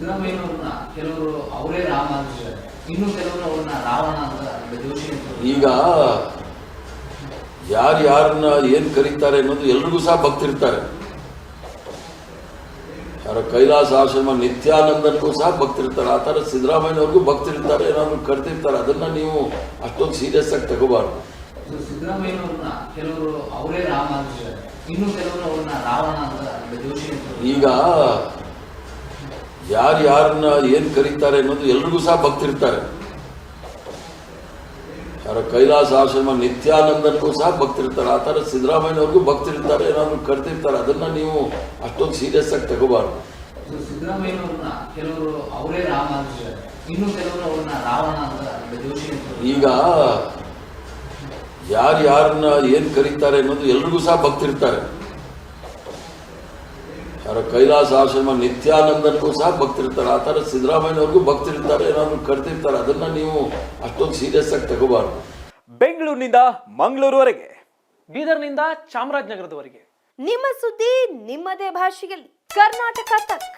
ಸಿದ್ದರಾಮಯ್ಯನವ್ರನ್ನ ಕೆಲವರು ಅವರೇ ರಾಮ ಅಂತಿದ್ದಾರೆ, ಇನ್ನು ಕೆಲವರು ಅವ್ರನ್ನ ರಾವಣ ಅಂತ ದೋಷಿ ಅಂತ. ಈಗ ಯಾರನ್ನ ಏನ್ ಕರೀತಾರೆ ಅನ್ನೋದು ಎಲ್ರಿಗೂ ಸಹ ಭಕ್ತಿರ್ತಾರೆ. ಯಾರ ಕೈಲಾಸ ಆಶ್ರಮ ನಿತ್ಯಾನಂದನಿಗೂ ಸಹ ಭಕ್ತಿರ್ತಾರೆ. ಆ ಥರ ಸಿದ್ದರಾಮಯ್ಯನವ್ರಿಗೂ ಭಕ್ತಿರ್ತಾರೆ, ಏನಾದ್ರು ಕರ್ತಿರ್ತಾರೆ. ಅದನ್ನ ನೀವು ಅಷ್ಟೊಂದು ಸೀರಿಯಸ್ ಆಗಿ ತಗೋಬಾರ್ದು. ಸಿದ್ದರಾಮಯ್ಯನವ್ರನ್ನ ಕೆಲವರು ಅವರೇ ರಾಮ ಅಂತಿದ್ದಾರೆ, ಇನ್ನು ಕೆಲವರು ಅವ್ರನ್ನ ರಾವಣ ಅಂತ ದೋಷಿ ಅಂತ. ಈಗ ಯಾರನ್ನ ಏನ್ ಕರೀತಾರೆ ಅನ್ನೋದು ಎಲ್ರಿಗೂ ಸಹ ಭಕ್ತಿರ್ತಾರೆ. ಯಾರ ಕೈಲಾಸ ಆಶ್ರಮ ನಿತ್ಯಾನಂದನಿಗೂ ಸಹ ಭಕ್ತಿರ್ತಾರೆ. ಆ ಥರ ಸಿದ್ದರಾಮಯ್ಯನವ್ರಿಗೂ ಭಕ್ತಿರ್ತಾರೆ, ಏನಾದ್ರು ಕರ್ತಿರ್ತಾರೆ. ಅದನ್ನ ನೀವು ಅಷ್ಟೊಂದು ಸೀರಿಯಸ್ ಆಗಿ ತಗೋಬಾರ್ದು. ಸಿದ್ದರಾಮಯ್ಯನವ್ರನ್ನ ಕೆಲವರು ಅವರೇ ರಾಮ ಅಂತಿದ್ದಾರೆ, ಇನ್ನು ಕೆಲವರು ಅವ್ರನ್ನ ರಾವಣ ಅಂತ ದೋಷಿ ಅಂತ. ಈಗ ಯಾರನ್ನ ಏನ್ ಕರೀತಾರೆ ಅನ್ನೋದು ಎಲ್ರಿಗೂ ಸಹ ಭಕ್ತಿರ್ತಾರೆ. ಯಾರ ಕೈಲಾಸ ಆಶ್ರಮ ನಿತ್ಯಾನಂದನಿಗೂ ಸಹ ಭಕ್ತಿರ್ತಾರೆ. ಆ ಥರ ಸಿದ್ದರಾಮಯ್ಯನವ್ರಿಗೂ ಭಕ್ತಿರ್ತಾರೆ, ಏನಾದ್ರು ಕರ್ತಿರ್ತಾರೆ. ಅದನ್ನ ನೀವು ಅಷ್ಟೊಂದು ಸೀರಿಯಸ್ ಆಗಿ ತಗೋಬಾರ್ದು. ಬೆಂಗಳೂರಿನಿಂದ ಮಂಗಳೂರುವರೆಗೆ, ಬೀದರ್ನಿಂದ ಚಾಮರಾಜನಗರದವರೆಗೆ ನಿಮ್ಮ ಸುದ್ದಿ ನಿಮ್ಮದೇ ಭಾಷೆಯಲ್ಲಿ ಕರ್ನಾಟಕ ತಕ್.